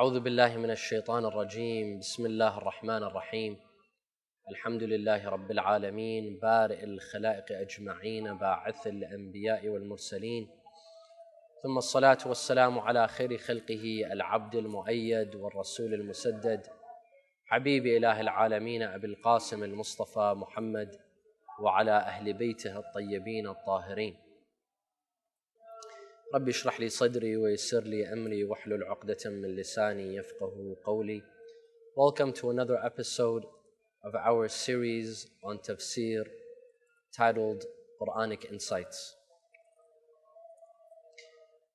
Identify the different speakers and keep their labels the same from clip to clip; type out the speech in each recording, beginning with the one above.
Speaker 1: أعوذ بالله من الشيطان الرجيم بسم الله الرحمن الرحيم الحمد لله رب العالمين بارئ الخلائق أجمعين باعث الأنبياء والمرسلين ثم الصلاة والسلام على خير خلقه العبد المؤيد والرسول المسدد حبيب إله العالمين أبي القاسم المصطفى محمد وعلى أهل بيته الطيبين الطاهرين. رب اشرح لي صدري ويسر لي أمري واحلل عقدة من لساني يفقه قولي. Welcome to another episode of our series on tafsir titled Quranic Insights.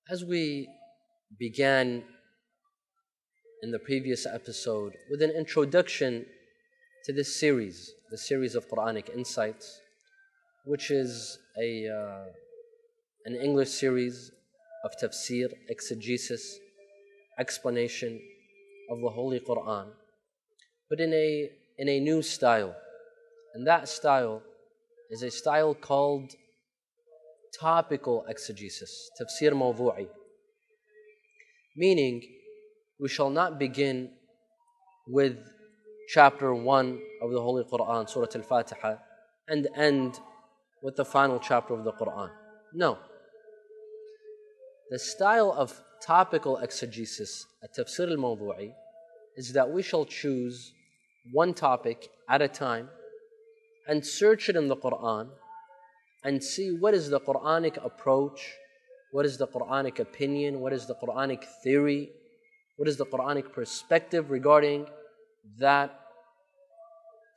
Speaker 1: As we began in the previous episode with an introduction to this series, the series of Quranic Insights, which is an English series of tafsir, exegesis, explanation of the Holy Quran, but in a new style. And that style is a style called topical exegesis, tafsir mawdu'i. Meaning, we shall not begin with chapter 1 of the Holy Quran, Surah Al-Fatiha, and end with the final chapter of the Quran. No. The style of topical exegesis at tafsir al-mawdu'i is that we shall choose one topic at a time and search it in the Quran and see what is the Quranic approach, what is the Quranic opinion, what is the Quranic theory, what is the Quranic perspective regarding that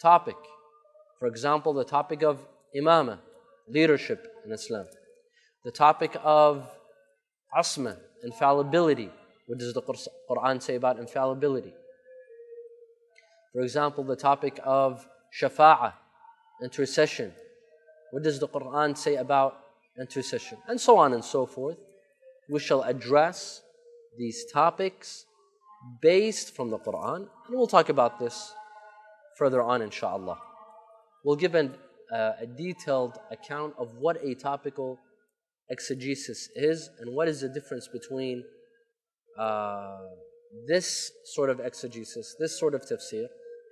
Speaker 1: topic. For example, the topic of imamah, leadership in Islam. The topic of asma, infallibility. What does the Quran say about infallibility? For example, the topic of shafa'ah, intercession. What does the Quran say about intercession? And so on and so forth. We shall address these topics based from the Quran, and we'll talk about this further on, inshaAllah. We'll give a detailed account of what a topical exegesis is and what is the difference between this sort of exegesis, this sort of tafsir,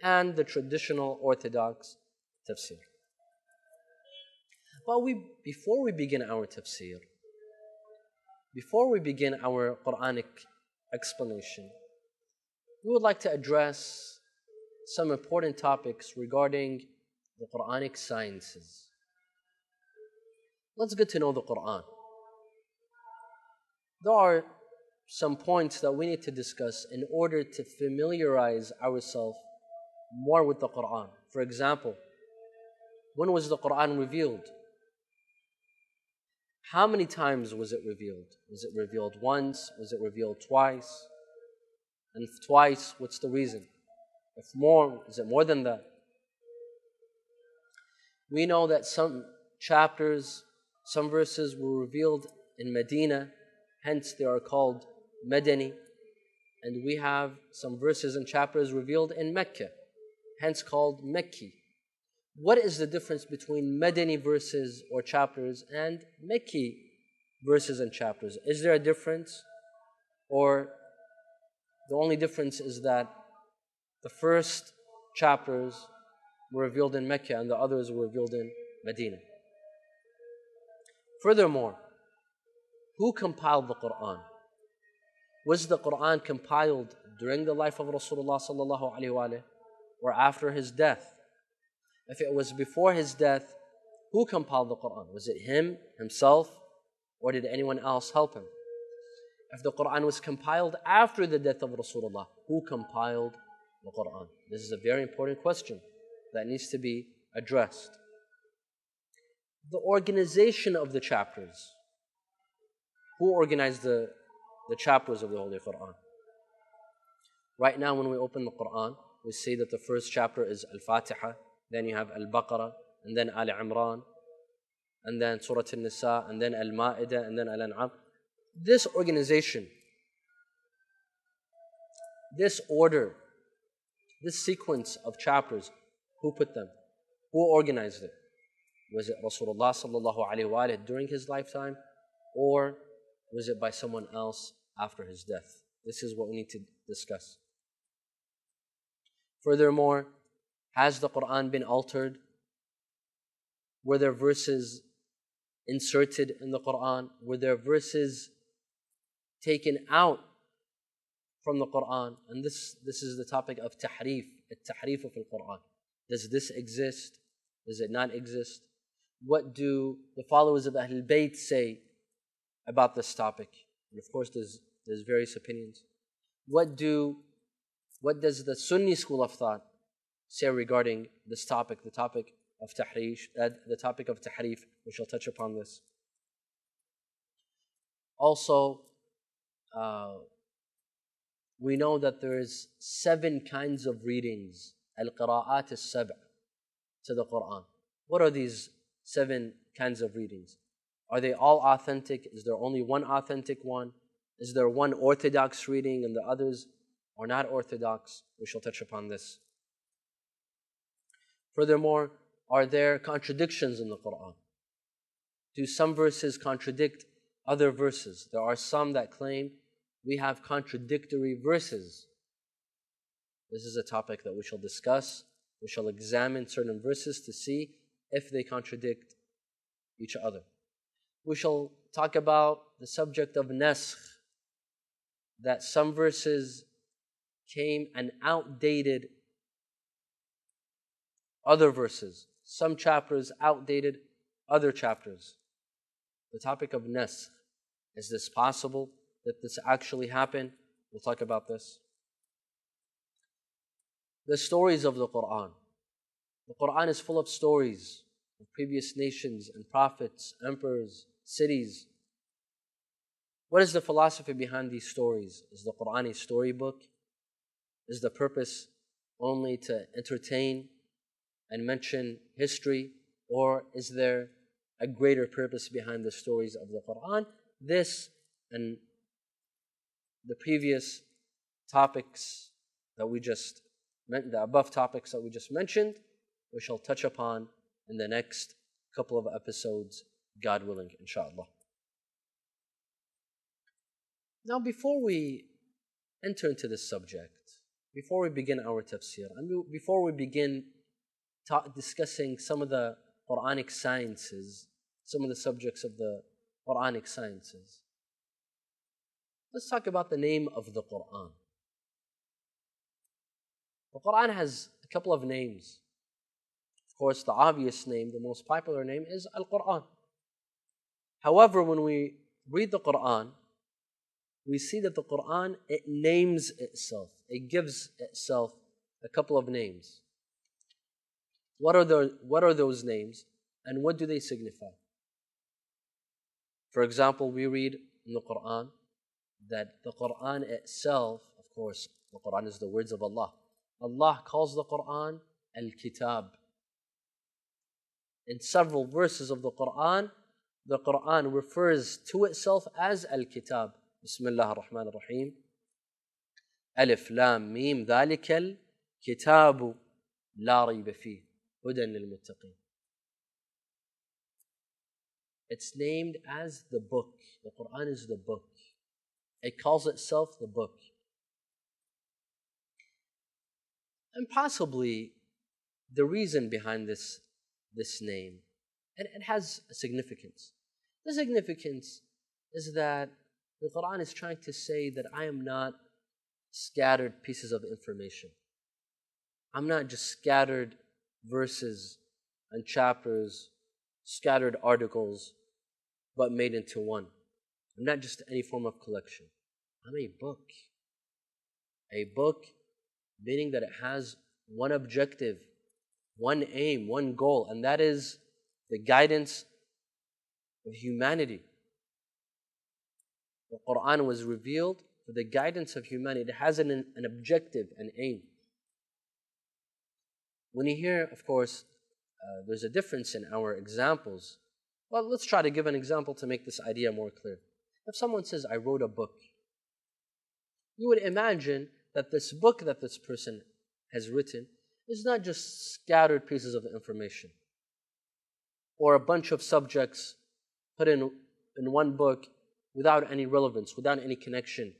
Speaker 1: and the traditional orthodox tafsir. But before we begin our tafsir, before we begin our Quranic explanation, we would like to address some important topics regarding the Quranic sciences. Let's get to know the Quran. There are some points that we need to discuss in order to familiarize ourselves more with the Quran. For example, when was the Quran revealed? How many times was it revealed? Was it revealed once? Was it revealed twice? And if twice, what's the reason? If more, is it more than that? We know that some chapters, some verses were revealed in Medina, hence they are called Madani. And we have some verses and chapters revealed in Mecca, hence called Mekki. What is the difference between Madani verses or chapters and Mekki verses and chapters? Is there a difference? Or the only difference is that the first chapters were revealed in Mecca and the others were revealed in Medina. Furthermore, who compiled the Quran? Was the Quran compiled during the life of Rasulullah sallallahu alaihi wasallam or after his death? If it was before his death, who compiled the Quran? Was it himself, or did anyone else help him? If the Quran was compiled after the death of Rasulullah, who compiled the Quran? This is a very important question that needs to be addressed. The organization of the chapters. Who organized the chapters of the Holy Quran? Right now when we open the Quran, we see that the first chapter is Al-Fatiha, then you have Al-Baqarah, and then Al-Imran, and then Surah Al-Nisa, and then Al-Ma'idah, and then Al-An'am. This organization, this order, this sequence of chapters, who put them? Who organized it? Was it Rasulullah sallallahu alaihi wasallam during his lifetime, or was it by someone else after his death? This is what we need to discuss. Furthermore, has the Quran been altered? Were there verses inserted in the Quran? Were there verses taken out from the Quran? And this is the topic of tahrif, al-tahrif of the Quran. Does this exist? Does it not exist? What do the followers of Ahlul Bayt say about this topic? And of course, there's various opinions. What does the Sunni school of thought say regarding this topic, the topic of tahrif? We shall touch upon this. Also, we know that there is 7 kinds of readings, al-qira'at al-sab' to the Quran. What are these 7 kinds of readings? Are they all authentic? Is there only one authentic one? Is there one orthodox reading and the others are not orthodox? We shall touch upon this. Furthermore, are there contradictions in the Quran? Do some verses contradict other verses? There are some that claim we have contradictory verses. This is a topic that we shall discuss. We shall examine certain verses to see if they contradict each other. We shall talk about the subject of naskh, that some verses came and outdated other verses. Some chapters outdated other chapters. The topic of naskh. Is this possible that this actually happened? We'll talk about this. The stories of the Quran. The Quran is full of stories of previous nations and prophets, emperors, cities. What is the philosophy behind these stories? Is the Quran a storybook? Is the purpose only to entertain and mention history? Or is there a greater purpose behind the stories of the Quran? This and the previous topics that we just the above topics that we just mentioned, we shall touch upon in the next couple of episodes, God willing, inshallah. Now, before we enter into this subject, before we begin our tafsir, and before we begin discussing some of the Quranic sciences, some of the subjects of the Quranic sciences, let's talk about the name of the Quran. The Quran has a couple of names. Of course, the obvious name, the most popular name is Al-Quran. However, when we read the Quran, we see that the Quran, it names itself. It gives itself a couple of names. What are those names and what do they signify? For example, we read in the Quran that the Quran itself, of course, the Quran is the words of Allah. Allah calls the Quran Al-Kitab. In several verses of the Quran refers to itself as Al-Kitab. Bismillah ar-Rahman ar-Rahim. Alif Lam Mim Dhalika al-Kitabu La Rayba Fih Hudan lil-Muttaqin. It's named as the book. The Quran is the book. It calls itself the book. And possibly the reason behind this name, and it has a significance. The significance is that the Quran is trying to say that I am not scattered pieces of information. I'm not just scattered verses and chapters, scattered articles, but made into one. I'm not just any form of collection. I'm a book. A book meaning that it has one objective, one aim, one goal, and that is the guidance of humanity. The Quran was revealed for the guidance of humanity. It has an objective, an aim. When you hear, of course, there's a difference in our examples. Well, let's try to give an example to make this idea more clear. If someone says, I wrote a book, you would imagine that this book that this person has written is not just scattered pieces of information or a bunch of subjects put in one book without any relevance, without any connection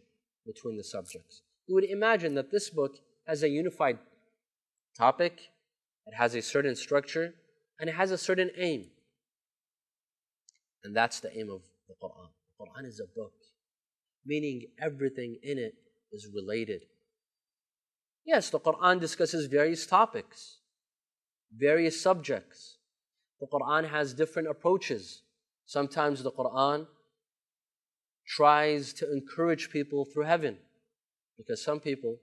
Speaker 1: between the subjects. You would imagine that this book has a unified topic, it has a certain structure, and it has a certain aim. And that's the aim of the Quran. The Quran is a book, meaning everything in it is related. Yes, the Quran discusses various topics, various subjects. The Quran has different approaches. Sometimes the Quran tries to encourage people through heaven, because some people,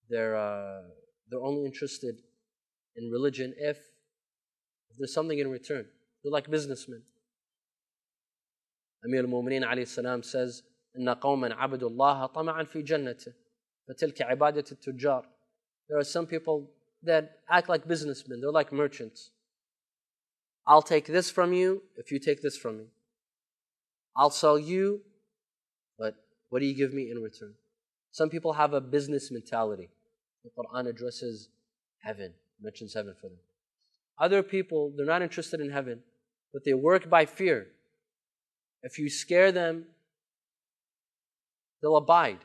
Speaker 1: they're only interested in religion if there's something in return. They're like businessmen. Amir al-Mu'mineen alayhi salam says, إِنَّ قَوْمًا عَبَدُوا اللَّهَ طَمَعًا فِي جَنَّتِهِ فَتِلْكَ عِبَادَةُ التُّجَّارِ. There are some people that act like businessmen. They're like merchants. I'll take this from you if you take this from me. I'll sell you, but what do you give me in return? Some people have a business mentality. The Quran addresses heaven, mentions heaven for them. Other people, they're not interested in heaven, but they work by fear. If you scare them, they'll abide,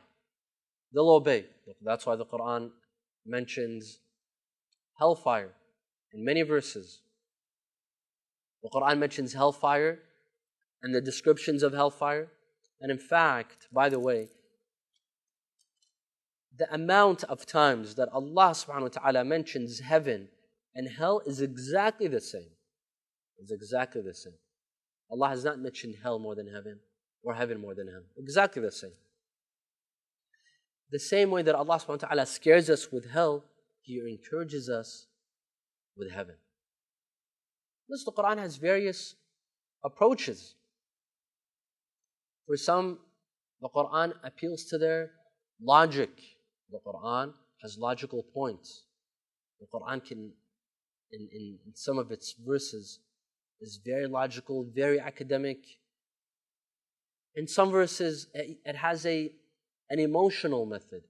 Speaker 1: they'll obey. That's why the Quran mentions hellfire in many verses. The Quran mentions hellfire and the descriptions of hellfire. And in fact, by the way, the amount of times that Allah subhanahu wa ta'ala mentions heaven and hell is exactly the same. It's exactly the same. Allah has not mentioned hell more than heaven or heaven more than hell. Exactly the same. The same way that Allah subhanahu wa ta'ala scares us with hell, He encourages us with heaven. Thus, the Quran has various approaches. For some, the Quran appeals to their logic. The Quran has logical points. The Quran can, in some of its verses, is very logical, very academic. In some verses, it has an emotional method,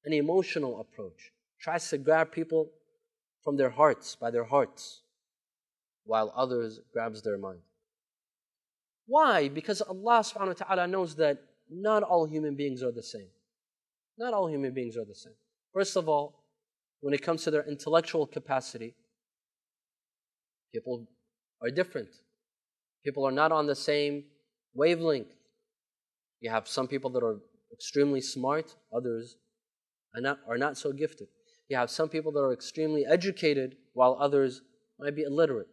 Speaker 1: an emotional approach. It tries to grab people from their hearts, by their hearts, while others grabs their mind. Why? Because Allah subhanahu wa ta'ala knows that not all human beings are the same. Not all human beings are the same. First of all, when it comes to their intellectual capacity, people are different. People are not on the same wavelength. You have some people that are extremely smart, others are not so gifted. You have some people that are extremely educated, while others might be illiterate.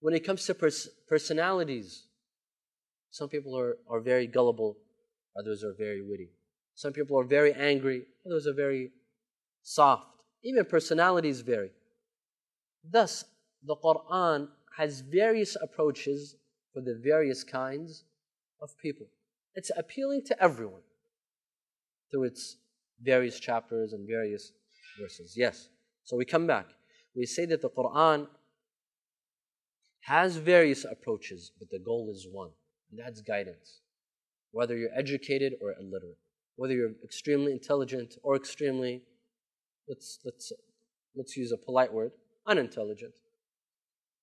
Speaker 1: When it comes to personalities, some people are very gullible, others are very witty. Some people are very angry, others are very soft. Even personalities vary. Thus, the Quran has various approaches for the various kinds of people. It's appealing to everyone through its various chapters and various verses. Yes. So we come back. We say that the Quran has various approaches, but the goal is one, and that's guidance. Whether you're educated or illiterate, whether you're extremely intelligent or extremely, let's use a polite word, unintelligent.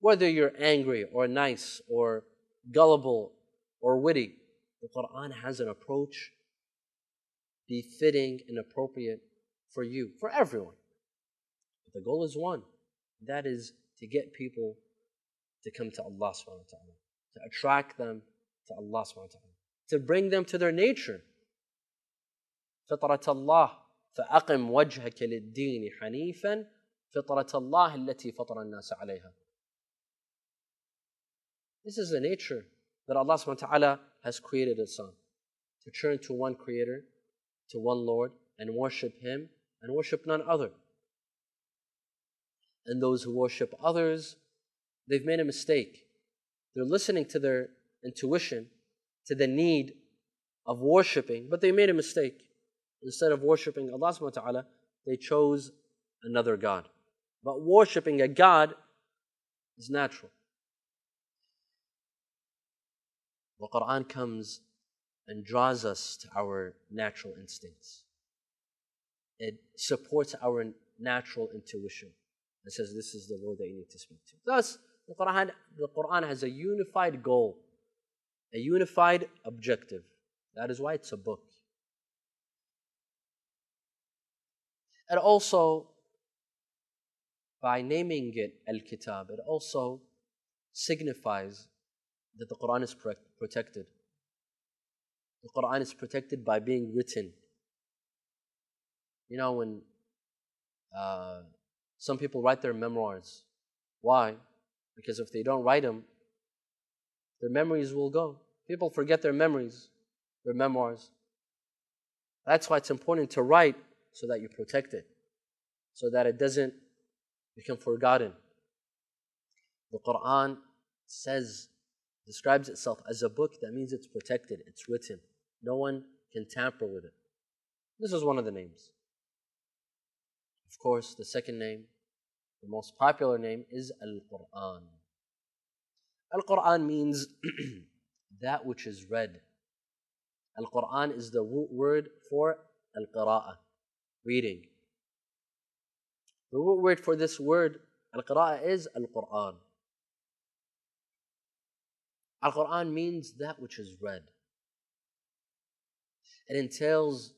Speaker 1: Whether you're angry or nice or gullible or witty, the Quran has an approach befitting and appropriate for you, for everyone. But the goal is one, that is to get people to come to Allah subhanahu wa ta'ala, to attract them to Allah subhanahu wa ta'ala, to bring them to their nature. فطرة الله فأقم وجهك للدين حنيفا فطرة الله التي فطر الناس عليها. This is the nature that Allah subhanahu wa ta'ala has created us on, to turn to one Creator, to one Lord, and worship Him, and worship none other. And those who worship others, they've made a mistake. They're listening to their intuition, to the need of worshiping, but they made a mistake. Instead of worshiping Allah subhanahu wa ta'ala, they chose another God. But worshiping a God is natural. The Quran comes and draws us to our natural instincts. It supports our natural intuition. It says, this is the Lord that you need to speak to. Thus, the Quran has a unified goal, a unified objective. That is why it's a book. And also, by naming it Al-Kitab, it also signifies that the Quran is protected. The Quran is protected by being written. You know, when some people write their memoirs. Why? Because if they don't write them, their memories will go. People forget their memories, their memoirs. That's why it's important to write so that you protect it, so that it doesn't become forgotten. The Quran describes itself as a book. That means it's protected, it's written. No one can tamper with it. This is one of the names. Of course, the second name, the most popular name, is Al-Quran. Al-Quran means that which is read. Al-Quran is the root word for Al-Qira'ah, reading. The root word for this word, Al-Qira'ah, is Al-Quran. Al-Quran means that which is read. It entails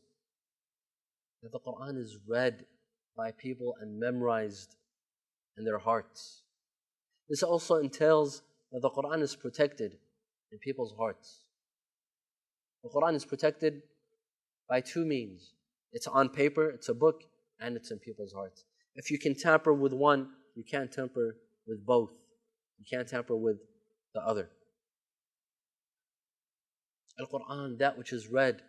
Speaker 1: that the Quran is read by people and memorized in their hearts. This also entails that the Quran is protected in people's hearts. The Quran is protected by two means. It's on paper, it's a book, and it's in people's hearts. If you can tamper with one, you can't tamper with both. You can't tamper with the other. Al-Quran, that which is read,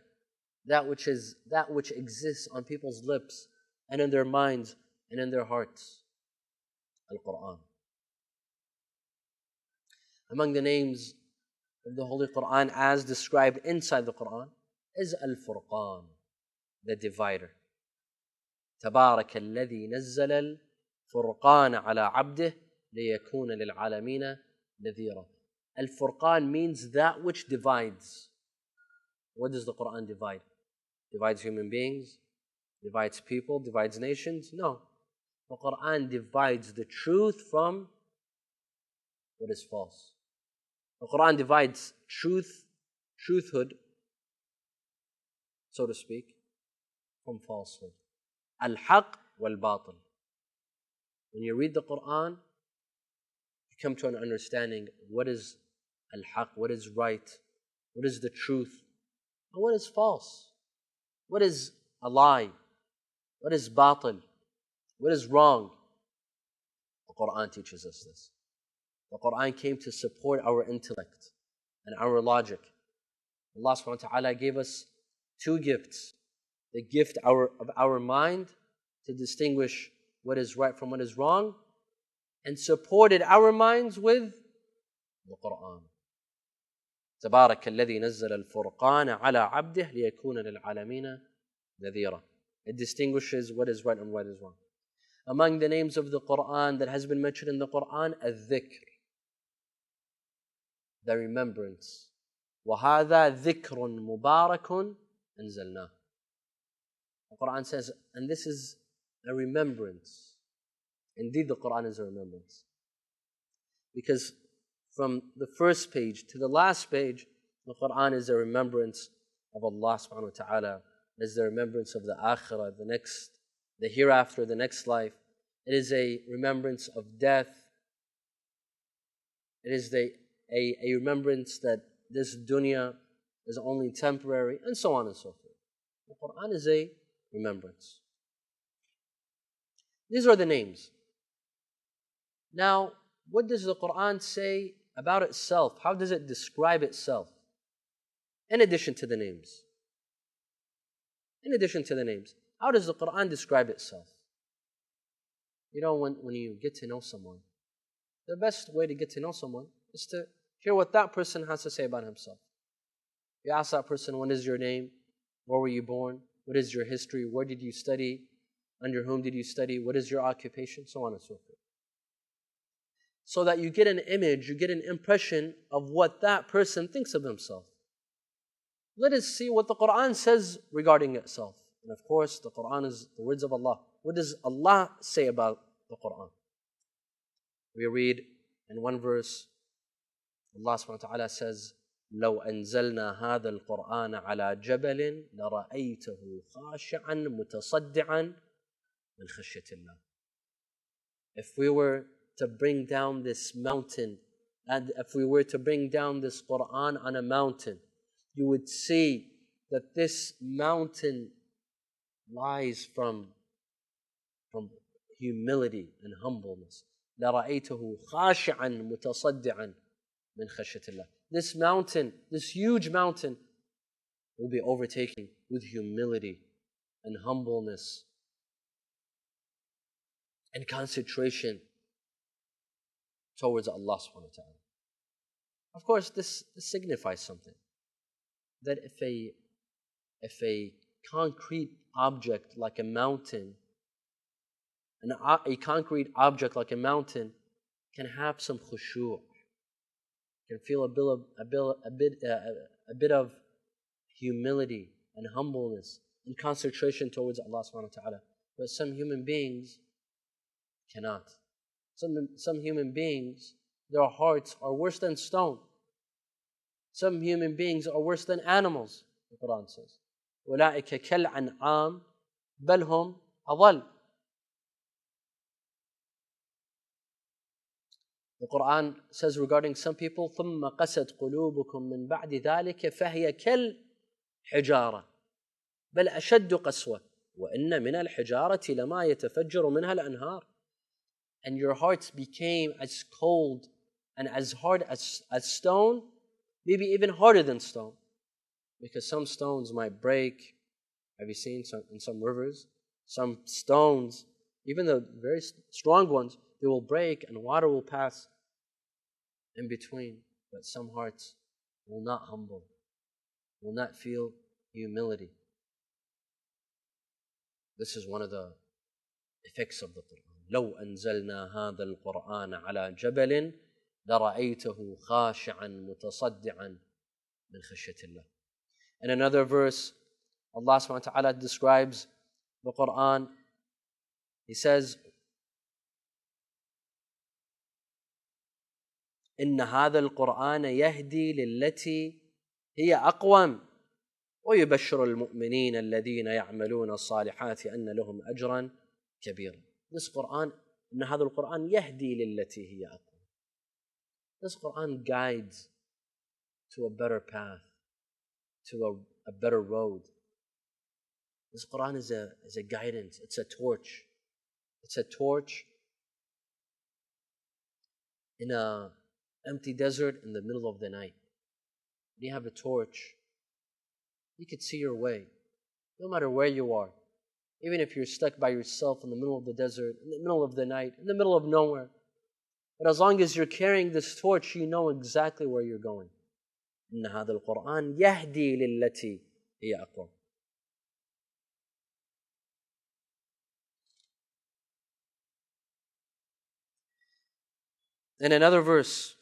Speaker 1: that which exists on people's lips and in their minds and in their hearts. Al-Quran. Among the names of the Holy Quran as described inside the Quran is Al-Furqan, the divider. تبارك الذي نزل الفرقان على عبده ليكون للعالمين نذيرا. Al-Furqan means that which divides. What does the Quran divide? Divides human beings? Divides people? Divides nations? No. The Quran divides the truth from what is false. The Quran divides truthhood, so to speak, from falsehood. Al-Haq wal-Batil. When you read the Quran, you come to an understanding what is Al-Haq, what is right, what is the truth, and what is false. What is a lie? What is batil? What is wrong? The Quran teaches us this. The Quran came to support our intellect and our logic. Allah subhanahu wa ta'ala gave us two gifts. The gift of our mind to distinguish what is right from what is wrong, and supported our minds with the Quran. تبارك الذي نزل الفرقان على عبده ليكون للعالمين نذيرا. It distinguishes what is right and what is wrong. Among the names of the Quran that has been mentioned in the Quran, al-dhikr, the remembrance. وَهَذَا ذِكْرٌ مُبَارَكٌ أَنزَلْنَاهُ. The Quran says, and this is a remembrance. Indeed, the Quran is a remembrance. Because from the first page to the last page, the Quran is a remembrance of Allah subhanahu wa ta'ala. It is the remembrance of the akhirah, the hereafter, the next life. It is a remembrance of death. It is a remembrance that this dunya is only temporary, and so on and so forth. The Quran is a remembrance. These are the names. Now, what does the Quran say about itself? How does it describe itself? In addition to the names. In addition to the names. How does the Quran describe itself? You know, when you get to know someone, the best way to get to know someone is to hear what that person has to say about himself. You ask that person, what is your name? Where were you born? What is your history? Where did you study? Under whom did you study? What is your occupation? So on and so forth. So that you get an image, you get an impression of what that person thinks of himself. Let us see what the Quran says regarding itself. And of course, the Quran is the words of Allah. What does Allah say about the Quran? We read in one verse, Allah subhanahu wa ta'ala says, لو أنزلنا هذا القرآن على جبل لرأيته خاشعا متصدعا من خشية الله. If we were to bring down this mountain, and if we were to bring down this Quran on a mountain, you would see that this mountain lies from humility and humbleness. لَرَأَيْتَهُ خَاشِعًا مُتَصَدِّعًا مِنْ خَشْيَةِ اللَّهِ. This mountain, this huge mountain, will be overtaken with humility and humbleness and concentration towards Allah subhanahu wa ta'ala. Of course, this signifies something. That if a concrete object like a mountain, a concrete object like a mountain can have some khushu', can feel a bit of humility and humbleness and concentration towards Allah subhanahu wa ta'ala. But some human beings cannot. Some human beings, their hearts are worse than stone. Some human beings are worse than animals, the Quran says. أُولَٰئِكَ كَالْأَنْعَامِ بَلْ هُمْ أَضَلُّ. The Quran says regarding some people, ثُمَّ قَسَتْ قُلُوبُكُم مِّن بَعْدِ ذَلِكَ فَهِيَ كَالْحِجَارَةِ بَلْ أَشَدُّ قَسْوَةً وَإِنَّ مِنَ الْحِجَارَةِ لَمَا يَتَفَجَّرُ مِنْهَا الْأَنْهَارُ. And your hearts became as cold and as hard as stone, maybe even harder than stone. Because some stones might break. Have you seen in some rivers? Some stones, even the very strong ones, they will break and water will pass in between. But some hearts will not humble, will not feel humility. This is one of the effects of the Quran. لو أنزلنا هذا القرآن على جبل لرأيته خاشعا متصدعا من خشية الله. In another verse, Allah subhanahu wa ta'ala describes the Quran. He says, إن هذا القرآن يهدي للتي هي أقوم ويبشر المؤمنين الذين يعملون الصالحات أن لهم أجرا كبيرا. This Quran, إن هذا القرآن يهدي للتي هي أقوم. This Quran guides to a better path, to a better road. This Quran is a guidance. It's a torch. It's a torch in an empty desert in the middle of the night. When you have a torch, you could see your way, no matter where you are. Even if you're stuck by yourself in the middle of the desert, in the middle of the night, in the middle of nowhere. But as long as you're carrying this torch, you know exactly where you're going. إن هذا القرآن يهدي للتي هي أقوم. In another verse,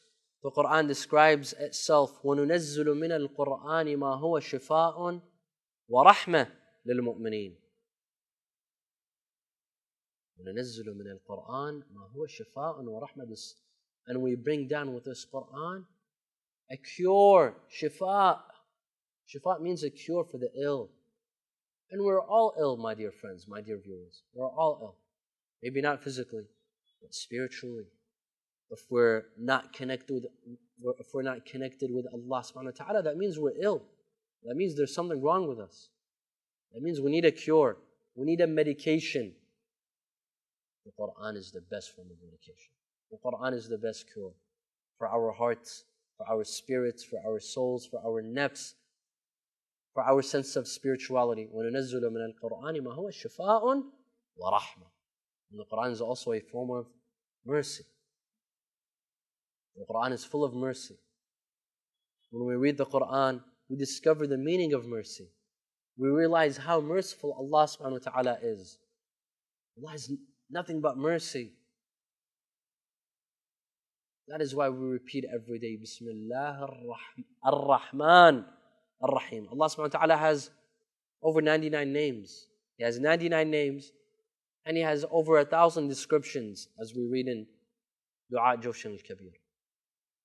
Speaker 1: the Quran describes itself, وَنُنَزِّلُ مِنَ الْقُرْآنِ مَا هُوَ شِفَاءٌ وَرَحْمَةٌ لِلْمُؤْمِنِينَ. وَنُنَزِّلُ مِنَ الْقُرْآنِ مَا هُوَ شِفَاءٌ وَرَحْمَةٌ. And we bring down with this Quran a cure, shifa. Shifa means a cure for the ill. And we're all ill, my dear friends, my dear viewers. We're all ill. Maybe not physically, but spiritually. If we're not connected with Allah subhanahu wa ta'ala, that means we're ill. That means there's something wrong with us. That means we need a cure. We need a medication. The Quran is the best form of medication. The Quran is the best cure for our hearts, for our spirits, for our souls, for our nafs, for our sense of spirituality. وَنُنَزِّلُ مِنَ الْقُرْآنِ مَا هُوَ شِفَاءٌ وَرَحْمَةٌ. And the Quran is also a form of mercy. The Quran is full of mercy. When we read the Quran, we discover the meaning of mercy. We realize how merciful Allah subhanahu wa ta'ala is. Allah is nothing but mercy. That is why we repeat every day, Bismillah ar-Rahman ar-Rahim. Allah subhanahu wa ta'ala has over 99 names. He has 99 names and He has over 1,000 descriptions, as we read in Dua Jawshan al-Kabir.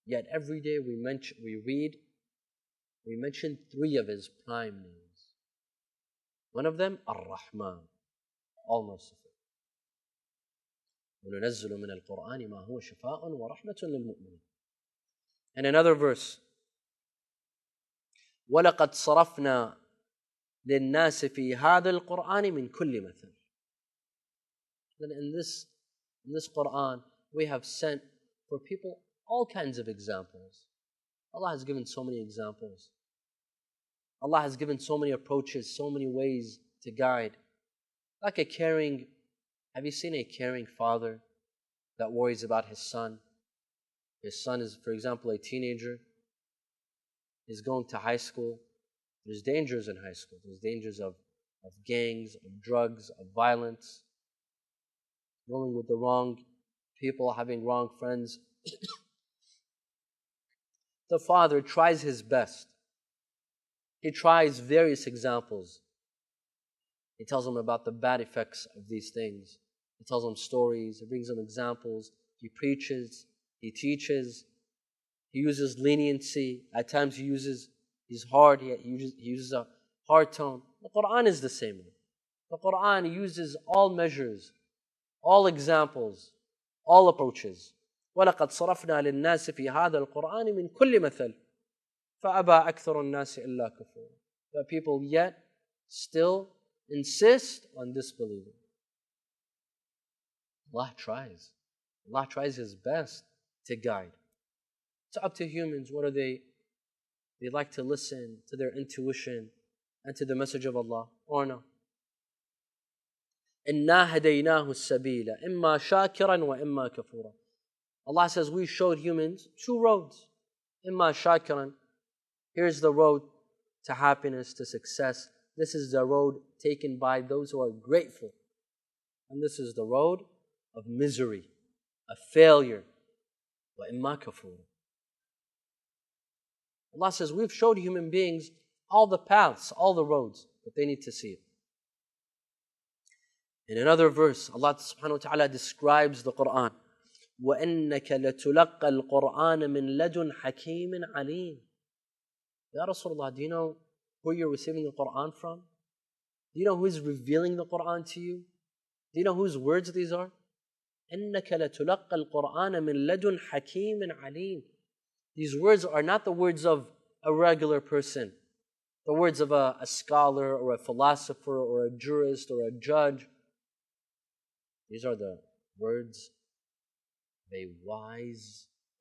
Speaker 1: Yet every day we mention 3 of His prime names. One of them, Ar-Rahman, all merciful. وَنُنَزِّلُ مِنَ الْقُرْآنِ مَا هُوَ شِفَاءٌ وَرَحْمَةٌ لِلْمُؤْمِنِينَ. And another verse, وَلَقَدْ صَرَفْنَا لِلنَّاسِ فِي هَذَا الْقُرْآنِ مِنْ كُلِّ مَثَلٍ. Then in this Qur'an, we have sent for people all kinds of examples. Allah has given so many examples. Allah has given so many approaches, so many ways to guide. Like have you seen a caring father that worries about his son? His son is, for example, a teenager. He's going to high school. There's dangers in high school. There's dangers of gangs, of drugs, of violence, going with the wrong people, having wrong friends. The father tries his best. He tries various examples. He tells them about the bad effects of these things. He tells them stories. He brings them examples. He preaches. He teaches. He uses leniency. At times he's hard. He uses a hard tone. The Qur'an is the same way. The Qur'an uses all measures, all examples, all approaches. وَلَقَدْ صَرَفْنَا لِلنَّاسِ فِي هَذَا الْقُرْآنِ مِنْ كُلِّ مَثَلٍ فَأَبَى أَكْثَرُ النَّاسِ إِلَّا كُفُورًا. But people yet still insist on disbelieving. Allah tries. Allah tries His best to guide. It's up to humans. What are they? They like to listen to their intuition and to the message of Allah, or no? إِنَّا هَدَيْنَاهُ السَّبِيلَ إِمَّا شَاكِرًا وَإِمَّا كَفُورًا. Allah says we showed humans two roads. إِمَّا شَاكِرًا. Here's the road to happiness, to success. This is the road taken by those who are grateful. And this is the road of misery, of failure. وَإِمَّا كَفُورًا. Allah says we've showed human beings all the paths, all the roads, but they need to see it. In another verse, Allah subhanahu wa ta'ala describes the Qur'an. وَإِنَّكَ لَتُلَقَّى الْقُرْآنَ مِنْ لَدُنْ حَكِيمٍ عَلِيمٍ. Ya Rasulullah, do you know who you're receiving the Qur'an from? Do you know who is revealing the Qur'an to you? Do you know whose words these are? إِنَّكَ لَتُلَقَّى الْقُرْآنَ مِنْ لَدُنْ حَكِيمٍ عَلِيمٍ. These words are not the words of a regular person, the words of a scholar or a philosopher or a jurist or a judge. These are the words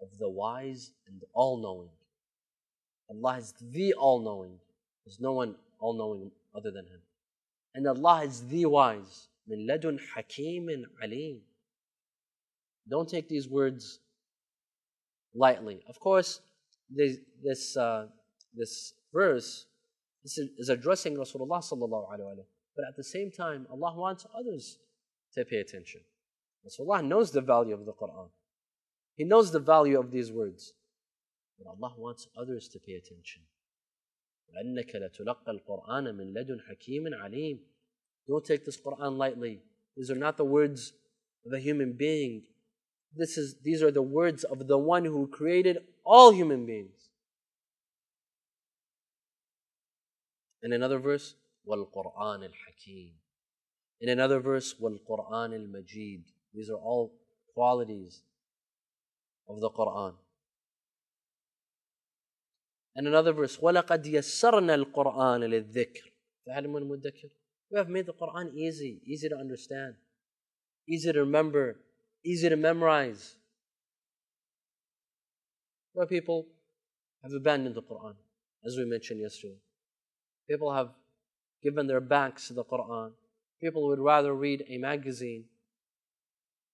Speaker 1: of the wise and all-knowing. Allah is the all-knowing. There's no one all-knowing other than Him. And Allah is the wise. مِنْ لَدُنْ حَكِيمٍ عَلِيمٍ. Don't take these words lightly. Of course, this verse is addressing Rasulullah sallallahu alaihi wasallam, but at the same time, Allah wants others to pay attention. Rasulullah knows the value of the Qur'an. He knows the value of these words, but Allah wants others to pay attention. وَأَنَّكَ لَتُلَقَّى الْقُرْآنَ مِنْ لَدُنْ حَكِيمٍ عَلِيمٍ. Don't take this Qur'an lightly. These are not the words of a human being. These are the words of the one who created all human beings. In another verse, وَالْقُرْآنِ الْحَكِيمِ. In another verse, وَالْقُرْآنِ الْمَجِيدِ. These are all qualities of the Qur'an. In another verse, وَلَقَدْ يَسَّرْنَا الْقُرْآنَ لِلذِّكْرِ فَهَلْ مِن مُدَّكِرٍ. We have made the Qur'an easy to understand, easy to remember, easy to memorize. Where people have abandoned the Qur'an, as we mentioned yesterday. People have given their backs to the Qur'an. People would rather read a magazine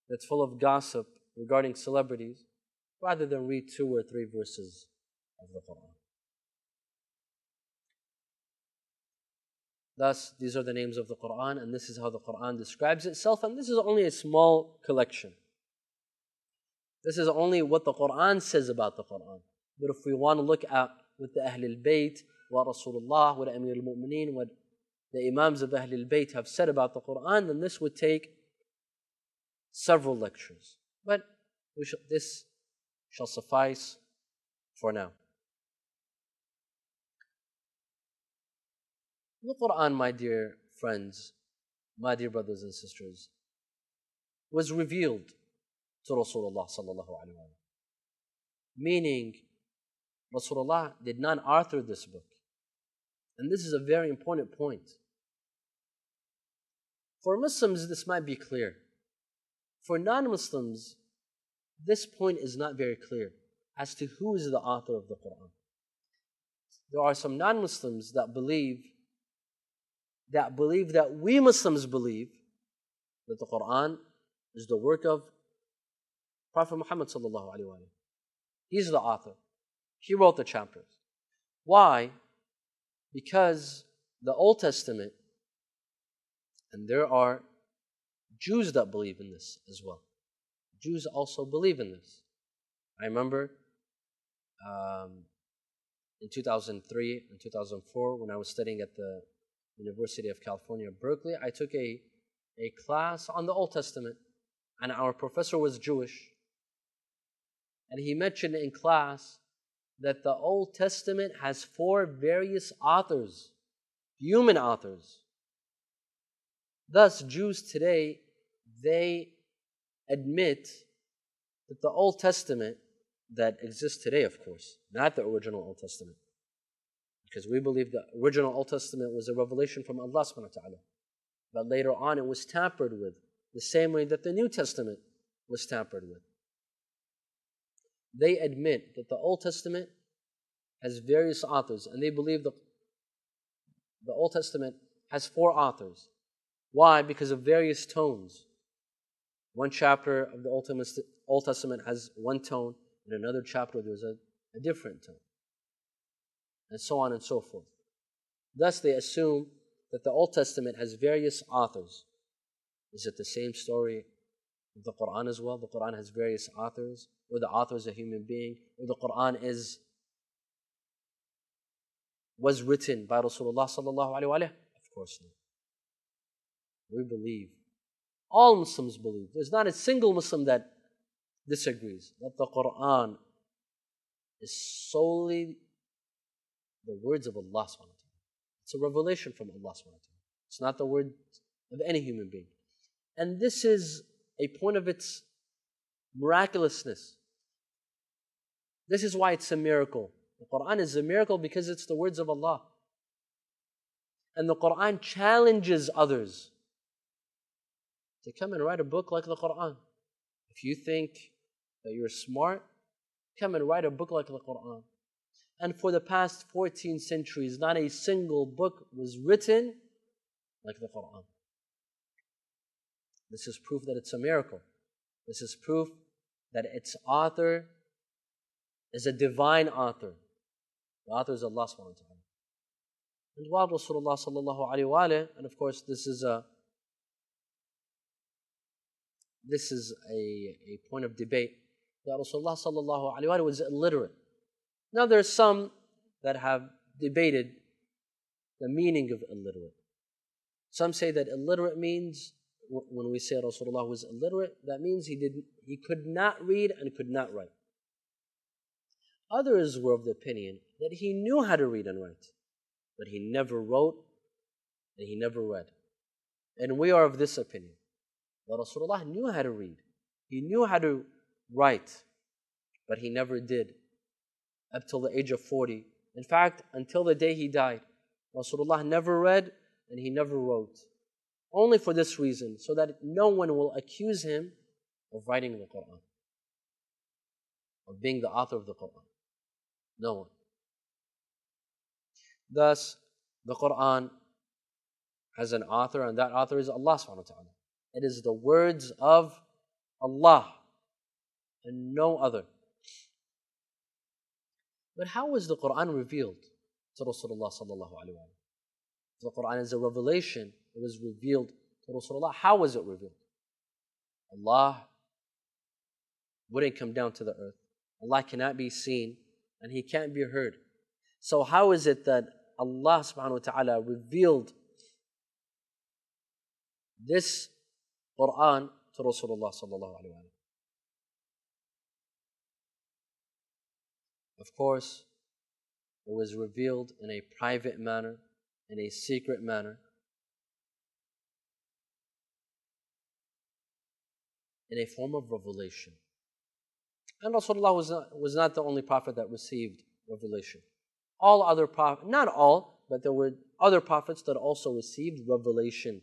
Speaker 1: that's full of gossip regarding celebrities rather than read 2 or 3 verses of the Qur'an. Thus, these are the names of the Qur'an, and this is how the Qur'an describes itself, and this is only a small collection. This is only what the Qur'an says about the Qur'an. But if we want to look at what the Ahl al-Bayt, what Rasulullah, what Amir al-Mu'mineen, what the Imams of Ahl al-Bayt have said about the Qur'an, then this would take several lectures. But this shall suffice for now. The Qur'an, my dear friends, my dear brothers and sisters, was revealed to Rasulullah sallallahu alaihi wasallam. Meaning, Rasulullah did not author this book. And this is a very important point. For Muslims, this might be clear. For non-Muslims, this point is not very clear as to who is the author of the Quran. There are some non-Muslims that believe that we Muslims believe that the Quran is the work of Prophet Muhammad sallallahu alaihi wasallam. He's the author. He wrote the chapters. Why? Because the Old Testament, and there are Jews that believe in this as well. Jews also believe in this. I remember in 2003 and 2004 when I was studying at the University of California, Berkeley, I took a class on the Old Testament, and our professor was Jewish. And he mentioned in class that the Old Testament has 4 various authors, human authors. Thus, Jews today, they admit that the Old Testament that exists today, of course, not the original Old Testament, because we believe the original Old Testament was a revelation from Allah subhanahu wa ta'ala. But later on it was tampered with, the same way that the New Testament was tampered with. They admit that the Old Testament has various authors, and they believe the Old Testament has 4 authors. Why? Because of various tones. One chapter of the Old Testament has one tone, and another chapter there's a different tone, and so on and so forth. Thus they assume that the Old Testament has various authors. Is it the same story with the Quran as well? The Quran has various authors, or the author is a human being, or the Quran was written by Rasulullah sallallahu alaihi wasallam? Of course not. We believe, all Muslims believe, there's not a single Muslim that disagrees that the Quran is solely the words of Allah subhanahu wa ta'ala. It's a revelation from Allah subhanahu wa ta'ala. It's not the word of any human being. And this is a point of its miraculousness. This is why it's a miracle. The Quran is a miracle because it's the words of Allah. And the Quran challenges others to come and write a book like the Quran. If you think that you're smart, come and write a book like the Quran. And for the past 14 centuries, not a single book was written like the Quran. This is proof that it's a miracle. This is proof that its author is a divine author. The author is Allah subhanahu wa ta'ala. And while Rasulullah sallallahu alayhi wa sallam, and of course this is a point of debate, that Rasulullah sallallahu alayhi wa sallam was illiterate. Now there are some that have debated the meaning of illiterate. Some say that illiterate means, when we say Rasulullah was illiterate, that means he could not read and could not write. Others were of the opinion that he knew how to read and write, but he never wrote and he never read. And we are of this opinion, that Rasulullah knew how to read, he knew how to write, but he never did up till the age of 40. In fact, until the day he died, Rasulullah never read and he never wrote. Only for this reason, so that no one will accuse him of writing the Quran, of being the author of the Quran. No one. Thus, the Quran has an author, and that author is Allah subhanahu wa ta'ala. It is the words of Allah and no other. But how was the Quran revealed to Rasulullah sallallahu alaihi wasallam? The Quran is a revelation. It was revealed to Rasulullah. How was it revealed? Allah wouldn't come down to the earth. Allah cannot be seen and He can't be heard. So how is it that Allah subhanahu wa ta'ala revealed this Quran to Rasulullah sallallahu alaihi wasallam? Of course, it was revealed in a private manner, in a secret manner. in a form of revelation. And Rasulullah was not the only prophet that received revelation. All other prophets, not all, but there were other prophets that also received revelation,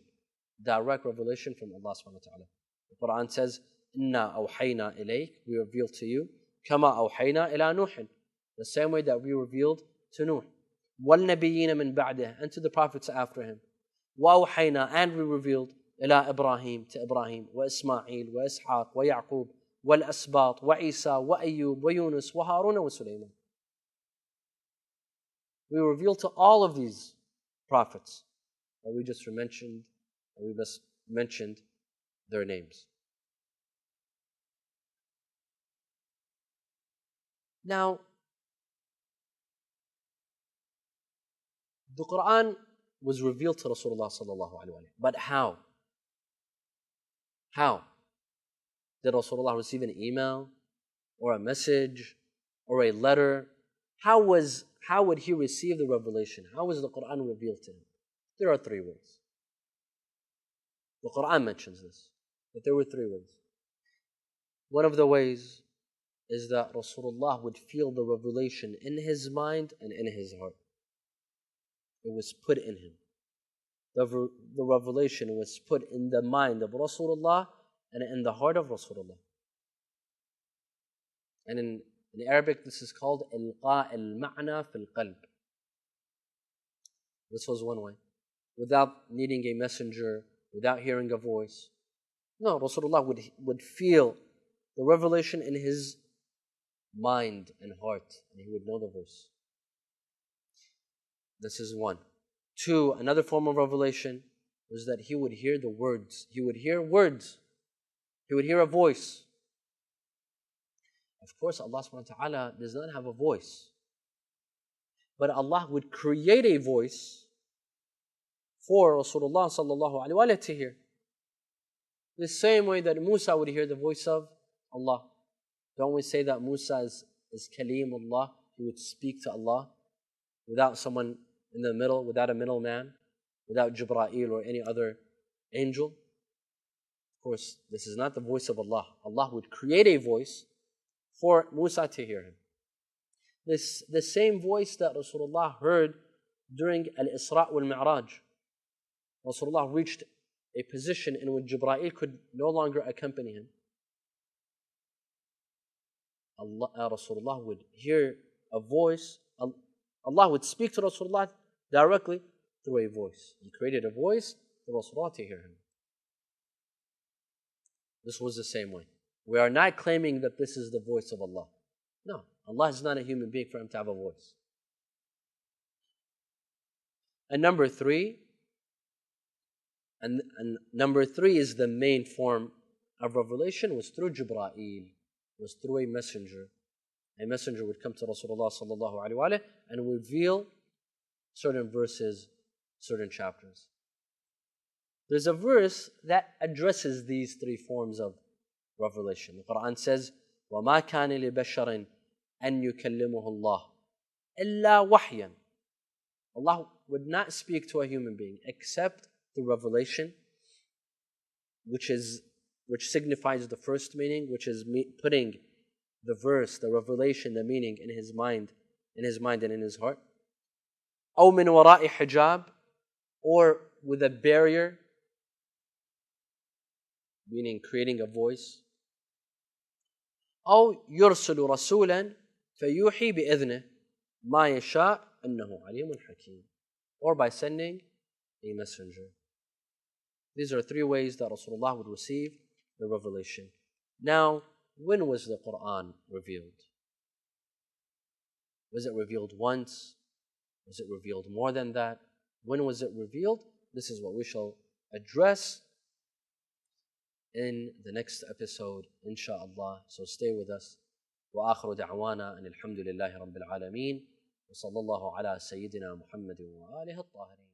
Speaker 1: direct revelation from Allah subhanahu wa ta'ala. The Quran says, Inna awhayna ilayk, we revealed to you, kama awhayna ila Nuhin, the same way that we revealed to Nuh. Wal nabiyyina min ba'dih, and to the prophets after him. Wa awhayna, and we revealed, ila Ibrahim, to Ibrahim, wa Ismail, wa Ishaq, wa Yaqub, wal Asbat, wa Isa, wa Ayyub, wa Yunus, wa Harun, wa Sulaiman. We revealed to all of these prophets that we just mentioned their names. Now, the Quran was revealed to Rasulullah sallallahu alaihi wasallam, but how? How? Did Rasulullah receive an email or a message or a letter? How would he receive the revelation? How was the Quran revealed to him? There are three ways. The Quran mentions this, that there were three ways. One of the ways is that Rasulullah would feel the revelation in his mind and in his heart. It was put in him. The revelation was put in the mind of Rasulullah and in the heart of Rasulullah. And in Arabic, this is called ilqa al-ma'na fil qalb. This was one way. Without needing a messenger, without hearing a voice. No, Rasulullah would feel the revelation in his mind and heart, and he would know the verse. This is one. Two, another form of revelation was that he would hear the words. He would hear words. He would hear a voice. Of course, Allah subhanahu wa ta'ala does not have a voice. But Allah would create a voice for Rasulullah sallallahu alaihi wasallam to hear. The same way that Musa would hear the voice of Allah. Don't we say that Musa is Kalim Allah? He would speak to Allah without someone in the middle, without a middleman, without Jibreel or any other angel. Of course, this is not the voice of Allah. Allah would create a voice for Musa to hear him. The same voice that Rasulullah heard during Al-Isra wal-Mi'raj. Rasulullah reached a position in which Jibreel could no longer accompany him. Rasulullah would hear a voice. Allah would speak to Rasulullah directly through a voice. He created a voice for Rasulullah to hear him. This was the same way. We are not claiming that this is the voice of Allah. No, Allah is not a human being for him to have a voice. And number three is the main form of revelation was through Jibreel, was through a messenger. A messenger would come to Rasulullah sallallahu alaihi wasallam and reveal certain verses, certain chapters. There's a verse that addresses these three forms of revelation. The Quran says, وَمَا كَانَ لِبَشَرٍ أَن يُكَلِّمُهُ اللَّهُ إِلَّا وَحْيًا. Allah would not speak to a human being except through revelation, which signifies the first meaning, which is putting the verse, the revelation, the meaning in his mind and in his heart. أو من وراء حجاب, or with a barrier, meaning creating a voice. أو يرسل رسولا فيوحي بإذنه ما يشاء إنه عليم حكيم, or by sending a messenger. These are three ways that Rasulullah would receive the revelation. Now, when was the Quran revealed? Was it revealed once? Was it revealed more than that? When was it revealed? This is what we shall address in the next episode, inshaAllah. So stay with us. وآخر دعوانا أن الحمد لله رب العالمين وصلى الله على سيدنا محمد وآله الطاهرين.